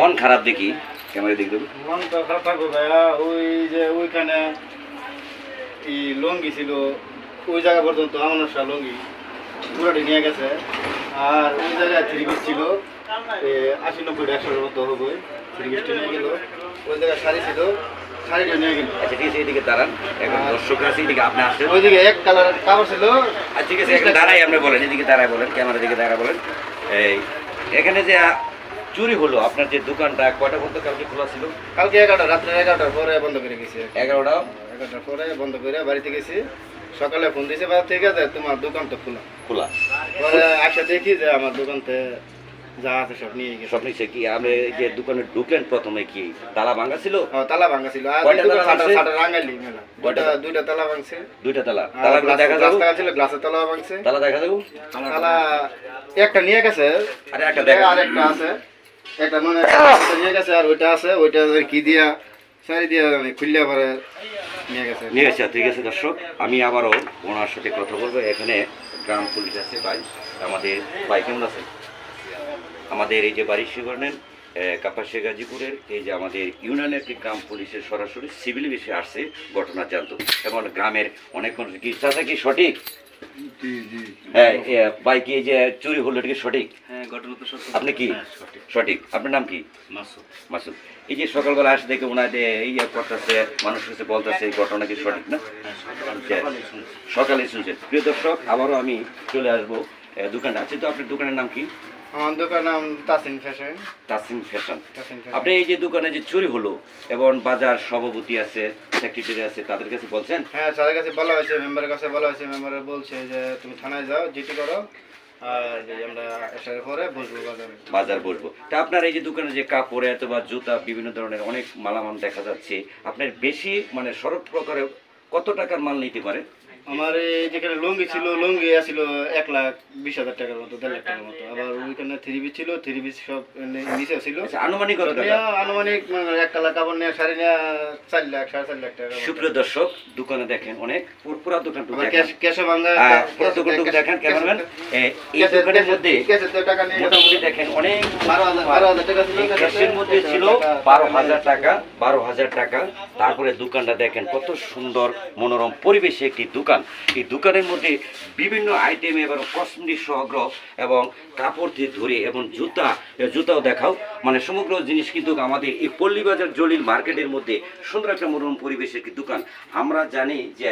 মন খারাপ দেখি ক্যামেরা দেখতে মন তো খারাপ থাকবে ভাইয়া, ওই যে ওইখানে এই লঙ্গি ছিল, ওই জায়গা পর্যন্ত আমার লঙ্গি পুরাটি নিয়ে গেছে। আর ওই জায়গায় 3 পিস ছিল 80-90-100 মতো হবে, 3 পিসটা নিয়ে গেল। ওই জায়গায় শাড়ি ছিল, শাড়িটা নিয়ে গেল। আচ্ছা ঠিক আছে, এদিকে দাঁড়ান, এখন দর্শক আছে, এদিকে আপনি আসছেন, ওইদিকে এক কালারের কাপড় ছিল। আচ্ছা ঠিক আছে, এখন দাঁড়াই আপনি বলেন, এদিকে দাঁড়ায় বলেন, ক্যামেরা দিকে দাঁড়ায় বলেন। এই এখানে যে চুরি হলো, আপনার যে দোকানটা কয়টা পর্যন্ত কালকে খোলা ছিল? কালকে 11টা, রাত্রে 11টার পরে বন্ধ করে গেছি। 11টার পরে বন্ধ করে বাড়িতে গেছি। সকালে ফোন দিয়েছে বাজার থেকে যে তোমার দোকান তো খোলা। পরে আসে দেখি যে আমার দোকানতে যা আছে সব নিয়ে গেছে। সব নিচে কি আপনি যে দোকানে ঢুকেন প্রথমে কি তালা ভাঙা ছিল? তালা ভাঙা ছিল। আর দুইটা তালা ভাঙছে। দুইটা তালা, তালাগুলো দেখা যাবে? ছিল গ্লাসের তালা ভাঙছে। তালা দেখা যাবে? তালা একটা নিয়ে গেছে, আর একটা দেখা, আর একটা আছে, একটা মানে নিয়ে গেছে, আর ওইটা আছে, ওইটা কি দিয়া সারি দিয়া খুললে পরে নিয়ে গেছে। ঠিক আছে দর্শক, আমি আবারও ওনার সাথে কথা বলবো। এখানে গ্রাম পুলিশ আছে ভাই, আমাদের ভাই কেমন আছে? আমাদের এই যে বাড়ি শিবরণের কাপাসিয়া গাজীপুরের এই যে আমাদের ইউনিয়নের একটি গ্রাম পুলিশের সরাসরি সিভিল বিষয়ে আসছে ঘটনা জানতো, এবং গ্রামের অনেক মানুষ কি চাচা কি সঠিক? হ্যাঁ ভাই, কি এই যে চুরি হলো এটা কি সঠিক? হ্যাঁ, ঘটনা তো সঠিক। আপনি কি সঠিক? আপনার নাম কি? মাসুদ। মাসুদ। এই যে সকালবেলা আসে দেখে ওনাদের এই করতেছে, মানুষ কাছে বলতেছে, এই ঘটনা কি সঠিক না? সকালে শুনছেন। প্রিয় দর্শক, আবারও আমি চলে আসবো দোকানে আছে। তো আপনার দোকানের নাম কি? আমার দোকানের নাম তাসিম ফ্যাশন। তাসিম ফ্যাশন। আপনি এই যে দোকানে যে চুরি হলো, এবং বাজার সভাপতি আছে, সেক্রেটারি আছে, তাদের কাছে বলছেন? হ্যাঁ, তাদের কাছে বলা হয়েছে, মেম্বারের কাছে বলা হয়েছে। মেম্বার বলছে যে তুমি থানায় যাও, জিটি করো, আর আমরা এসার পরে বসবো বাজার বসবো। তা আপনার এই যে দোকানে যে কাপড় অথবা জুতা বিভিন্ন ধরনের অনেক মালামাল দেখা যাচ্ছে, আপনার বেশি মানে সড়ক প্রকারে কত টাকার মাল নিতে পারে? আমার এই যেখানে লুঙ্গি ছিল, লুঙ্গি আসছিল 1,20,000 টাকার মতো, 1.5 লাখ টাকার মতো। আবার ওইখানে 3 পিস ছিল, 3 পিস সব নিচে ছিল। আনুমানিক কত টাকা? আনুমানিক 1 লাখ কাপড় নিয়ে শাড়ি নিয়ে 4 লাখ 4.5 লাখ টাকা। সুপ্রিয় দর্শক, দোকানে দেখেন অনেক পুরো দোকানটা ক্যাশে ভাঙা, পুরো দোকানটা দেখেন ক্যামেরাম্যান। এই দোকানের মধ্যে মোটামুটি দেখেন অনেক 12,000 টাকা ছিল। ক্যাশের মধ্যে ছিল 12,000 টাকা, 12,000 টাকা। তারপরে দোকানটা দেখেন কত সুন্দর মনোরম পরিবেশে একটি দোকান। এই দোকানের মধ্যে বিভিন্ন আইটেম এবং কসমেটিক সংগ্রহ এবং কাপড় দিয়ে ধরে এবং জুতাও দেখাও, মানে সমগ্র জিনিস কিন্তু আমাদের এই পল্লীবাজার জলিল মার্কেটের মধ্যে সুন্দর একটা মনোরম পরিবেশের একটি দোকান। আমরা জানি যে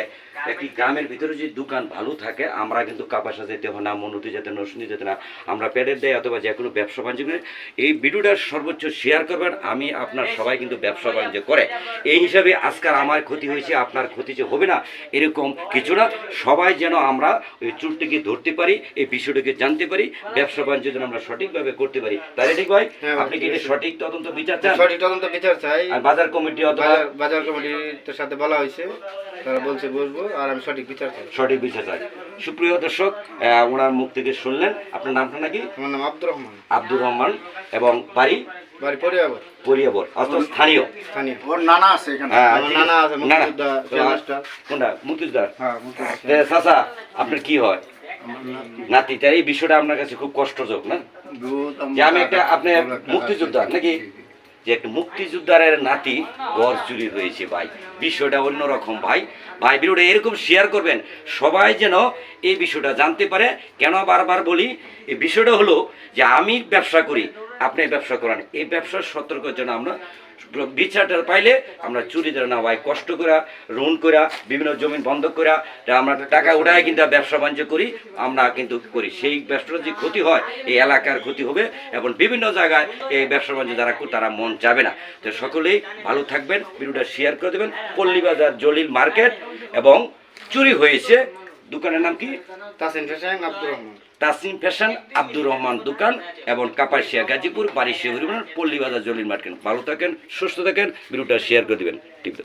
একটি গ্রামের ভিতরে যদি দোকান ভালো থাকে, আমরা কিন্তু কাপাসা যেতে হয় না, মনুতি যেতে না, শুনি যেতে না, আমরা পেটের দেয় অথবা যে কোনো ব্যবসা বাণিজ্য করে। এই ভিডিওটা সর্বোচ্চ শেয়ার করবেন। আমি আপনার সবাই কিন্তু ব্যবসা বাণিজ্য করে, এই হিসাবে আজকাল আমার ক্ষতি হয়েছে, আপনার ক্ষতি যে হবে না এরকম কিছু না। সবাই যেন আমরা ওই চুরটিকে ধরতে পারি, এই বিষয়টাকে জানতে পারি, ব্যবসা বাণিজ্য যেন আমরা সঠিকভাবে করতে পারি। তাই ঠিক ভাই? আপনি কি সঠিক তদন্ত বিচার চান? সঠিক তদন্ত বিচার চাই। আর বাজার কমিটি অথবা বাজার কমিটির সাথে বলা হয়েছে, তারা বলছে বসবো, আর আমি সঠিক বিচার চাই। সঠিক বিচার চাই। সুপ্রিয় দর্শক, ওনার মুখ থেকে শুনলেন। আপনার নামটা নাকি? আমার নাম আব্দুর রহমান। আব্দুর রহমান। এবং বাড়ি পরিয়াবর, অত স্থানীয়। ওর নানা আছে এখানে। নানা আছে কোনটা? মুক্তিযোদ্ধা। হ্যাঁ চাচা, আপনার কি হয়? নাতি। তাই এই বিষয়টা আপনার কাছে খুব কষ্টজনক না, যে আমি একটা আপনি মুক্তিযোদ্ধা নাকি, যে একটা মুক্তিযোদ্ধারের নাতি ঘর চুরি হয়েছে। ভাই বিষয়টা অন্যরকম। ভাই ভিডিওটা এরকম শেয়ার করবেন, সবাই যেন এই বিষয়টা জানতে পারে। কেন বারবার বলি, এই বিষয়টা হলো যে আমি ব্যবসা করি, আপনি ব্যবসা করেন, এই ব্যবসার সতর্কের জন্য আমরা বিচারটা পাইলে আমরা চুরি ধরে না ভাই, কষ্ট করে ঋণ করে বিভিন্ন জমি বন্ধক করে আমরা টাকা উঠায় কিন্তু ব্যবসা বাণিজ্য করি, আমরা কিন্তু করি। সেই ব্যবসার যে ক্ষতি হয়, এই এলাকার ক্ষতি হবে, এবং বিভিন্ন জায়গায় এই ব্যবসা বাণিজ্য যারা তারা মন যাবে না। তো সকলেই ভালো থাকবেন, ভিডিওটা শেয়ার করে দেবেন। পল্লীবাজার জলিল মার্কেট এবং চুরি হয়েছে। দোকানের নাম কি? তাসিম ফ্যাশন আব্দুর রহমান। তাসিম ফ্যাশন আব্দুর রহমান দোকান, এবং কাপাসিয়া গাজীপুর, বাড়ি শিবরী, পল্লীবাজার জলিল মার্কেট। ভালো থাকেন, সুস্থ থাকেন, ভিডিওটা শেয়ার করে দেবেন। ঠিক আছে।